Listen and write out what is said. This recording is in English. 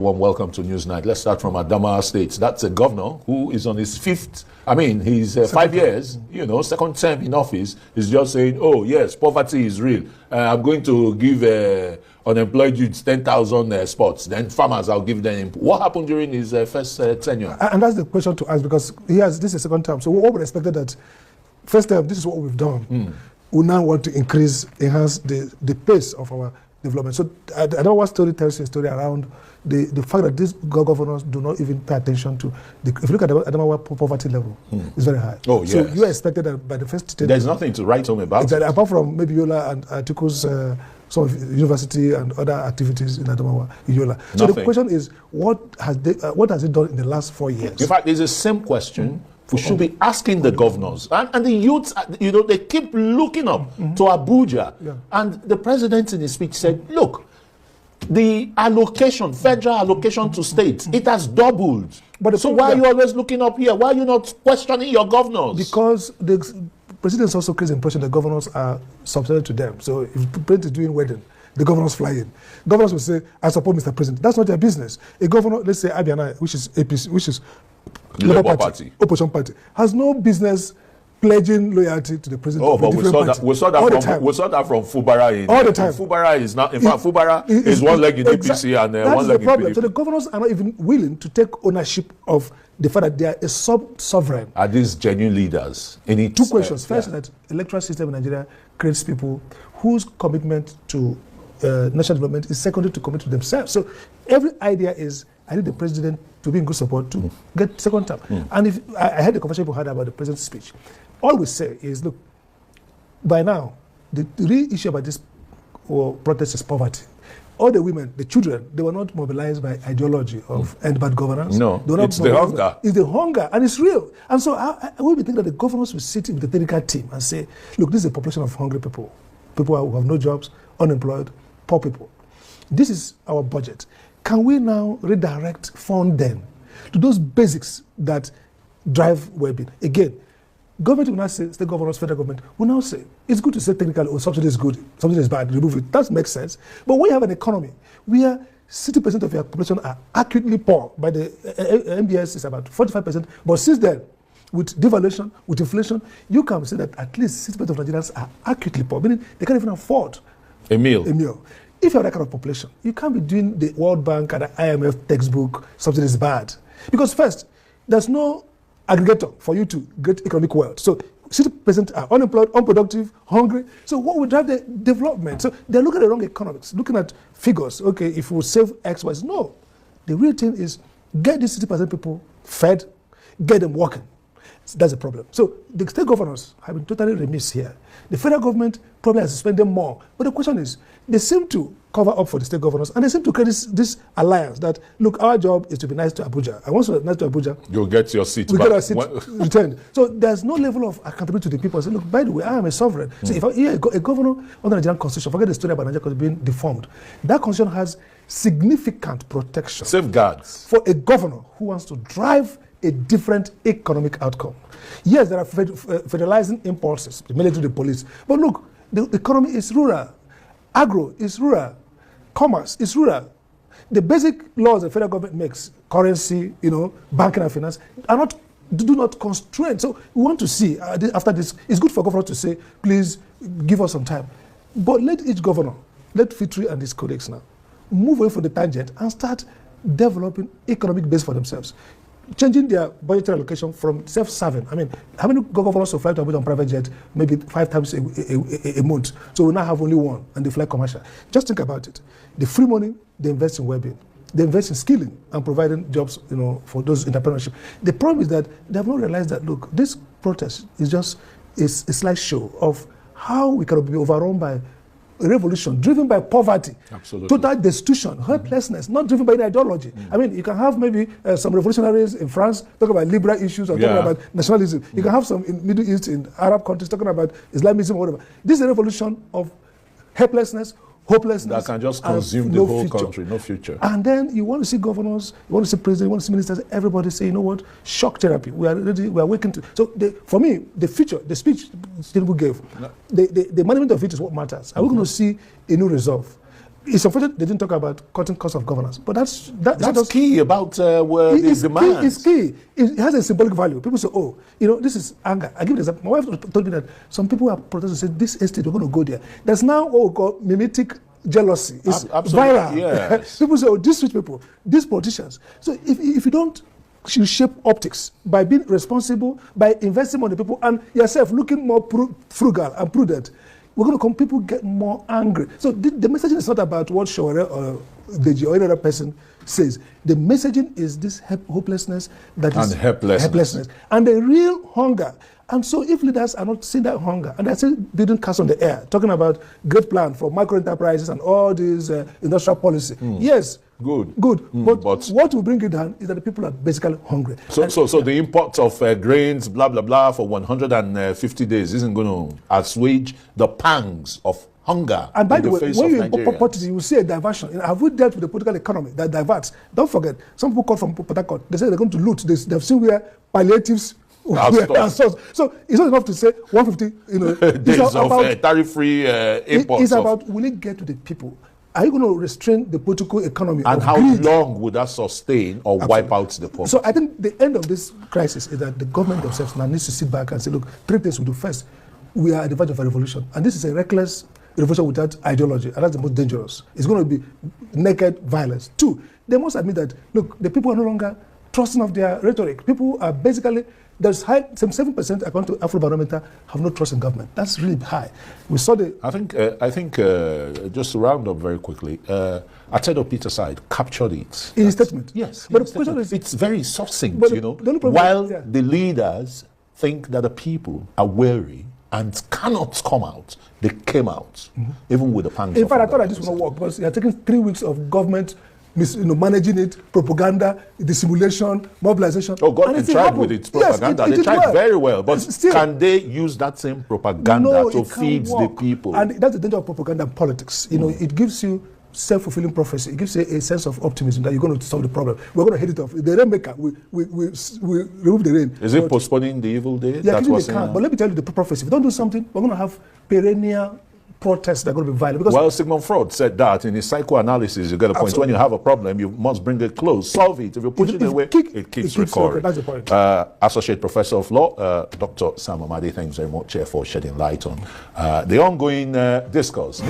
Warm welcome to Newsnight. Let's start from Adamawa State. That's a governor who is on his he's 5 years, second term in office. He's just saying, oh, yes, poverty is real. I'm going to give unemployed youths 10,000 spots. Then farmers, I'll give them. What happened during his first tenure? And that's the question to ask, because this is second term. So we all expected that first term, this is what we've done. We now want to enhance the pace of our development. So I don't know what story tells you a story around the fact that these governors do not even pay attention to if you look at the Adamawa poverty level, it's very high. Oh, yes. So you expected that by the first state, there's nothing to write home about. Exactly, apart from maybe Yola and Atiku's some of university and other activities in Adamawa, Yola. So the question is, what has it done in the last 4 years? In fact, it's the same question we should be asking the governors. And the youths, they keep looking up to Abuja. Yeah. And the president in his speech said, look, the allocation, federal allocation to states, it has doubled. So why are you always looking up here? Why are you not questioning your governors? Because the president also creates the impression that governors are subservient to them. So if the president is doing wedding, the governors fly in. Governors will say, I support Mr. President. That's not their business. A governor, let's say Abiana, which is APC, which is Labour Party, opposition party, has no business pledging loyalty to the president. Oh, but we saw that from Fubara. All the time. Fubara is not. In fact, Fubara is one leg in APC and one leg in PDP. So the governors are not even willing to take ownership of the fact that they are a sovereign. Are these genuine leaders? Two questions. First, that electoral system in Nigeria creates people whose commitment to national development is secondary to commitment to themselves. So every idea is, I need the president to be in good support to get second term. And if I had the conversation we had about the president's speech, all we say is, look, by now, the real issue about this protest is poverty. All the women, the children, they were not mobilized by ideology of end bad governance. No, it's the hunger. It's the hunger, and it's real. And so I will be thinking that the governors will sit with the technical team and say, look, this is a population of hungry people, people who have no jobs, unemployed, poor people. This is our budget. Can we now redirect fund them to those basics that drive well-being? Again, government will not say, state governors, federal government will now say, it's good to say technically, subsidy is good, subsidy is bad, remove it. That makes sense. But when you have an economy where 60% of your population are acutely poor, by the MBS is about 45%, but since then, with devaluation, with inflation, you can say that at least 60% of Nigerians are acutely poor, meaning they can't even afford a meal. If you have that kind of population, you can't be doing the World Bank and the IMF textbook, subsidy is bad. Because first, there's no aggregator for you to get economic wealth. So 60% are unemployed, unproductive, hungry. So what will drive the development? So they're looking at the wrong economics, looking at figures. Okay, if we save X, Y, Z. No. The real thing is get these 60% people fed, get them working. That's the problem. So the state governors have been totally remiss here. The federal government probably has to spend them more. But the question is, they seem to cover up for the state governors, and they seem to create this alliance that, look, our job is to be nice to Abuja. And once we're nice to Abuja, you'll get your seat back. Get our seat returned. So there's no level of accountability to the people. Say, look, by the way, I am a sovereign. So if a governor under the Nigerian constitution, forget the story about Nigeria being deformed. That constitution has significant protection. Safeguards. For a governor who wants to drive a different economic outcome. Yes, there are federalizing impulses, the military, the police. But look, the economy is rural. Agro is rural. Commerce is rural. The basic laws the federal government makes, currency, banking and finance, do not constrain. So we want to see, after this, it's good for governors to say, please give us some time. But let each governor, let Fitri and his colleagues now, move away from the tangent and start developing economic base for themselves. Changing their budgetary allocation from self-serving. I mean, how many governors fly to Abuja on private jet? Maybe 5 times a month. So we now have only one, and they fly commercial. Just think about it. The free money, they invest in well-being. They invest in skilling and providing jobs, for those entrepreneurship. The problem is that they have not realized that, look, this protest is just a slight show of how we can be overrun by a revolution driven by poverty, total destitution, helplessness, not driven by any ideology. I mean, you can have maybe some revolutionaries in France talking about liberal issues or talking about nationalism. You can have some in Middle East, in Arab countries talking about Islamism or whatever. This is a revolution of helplessness, hopelessness. That can just consume the whole country, no future. And then you want to see governors, you want to see presidents, you want to see ministers, everybody say, you know what, shock therapy. We are ready, we are waking to. So for me, the future, the speech Tinubu gave, the management of it is what matters. Are we going to see a new resolve? It's unfortunate they didn't talk about cutting cost of governance, but that's key about where the demand. It's key. It has a symbolic value. People say, "Oh, this is anger." I give an example. My wife told me that some people are protesting, say, "This estate, we're going to go there." There's now what we call mimetic jealousy. It's viral. Yes. People say, "Oh, these rich people, these politicians." So if you don't, you shape optics by being responsible, by investing on the people, and yourself looking more frugal and prudent. We're going to come, people get more angry. So the messaging is not about what Shawara or Deji or any other person says. The messaging is this hopelessness and helplessness. And the real hunger. And so if leaders are not seeing that hunger, and they're still building cars on the air, talking about great plan for micro enterprises and all these industrial policy. Yes. Good. But what will bring it down is that the people are basically hungry. So the import of grains, blah, blah, blah, for 150 days isn't going to assuage the pangs of hunger. And by the way, when you Nigeria. you will see a diversion. Have we dealt with the political economy that diverts? Don't forget, some people call from Port Harcourt. They say they're going to loot. They've seen where palliatives are sourced. So it's not enough to say 150 days of tariff-free imports. It's about, will it get to the people? Are you going to restrain the political economy? And how long would that sustain or wipe out the poor? So I think the end of this crisis is that the government themselves now needs to sit back and say, look, 3 things we do. First, we are at the verge of a revolution. And this is a reckless revolution without ideology. And that's the most dangerous. It's going to be naked violence. 2, they must admit that, look, the people are no longer trusting of their rhetoric. People are basically, there's high, some 7% according to Afrobarometer have no trust in government. That's really high. We saw I think just to round up very quickly, Atedo Peterside captured it. In his statement. Yes. But the question is, it's very succinct, but While the leaders think that the people are weary and cannot come out, they came out, even with the pangs. In fact, I thought that this would not work because you are taking 3 weeks of government managing it, propaganda, dissimulation, mobilization. Oh, God, they tried with its propaganda. Yes, they tried very well. But still, can they use that same propaganda to feed the people? And that's the danger of propaganda and politics. It gives you self-fulfilling prophecy. It gives you a sense of optimism that you're going to solve the problem. We're going to hit it off. The rainmaker, we remove the rain. Is it postponing the evil day? Yeah, that's what's can. But let me tell you the prophecy. If you don't do something, we're going to have perennial protests that are going to be violent. Well, Sigmund Freud said that in his psychoanalysis. You get a point. When you have a problem, you must bring it close, solve it. If you push it away, it keeps recurring. That's the point. Associate Professor of Law, Dr. Sam Amadi, thanks very much for shedding light on the ongoing discourse.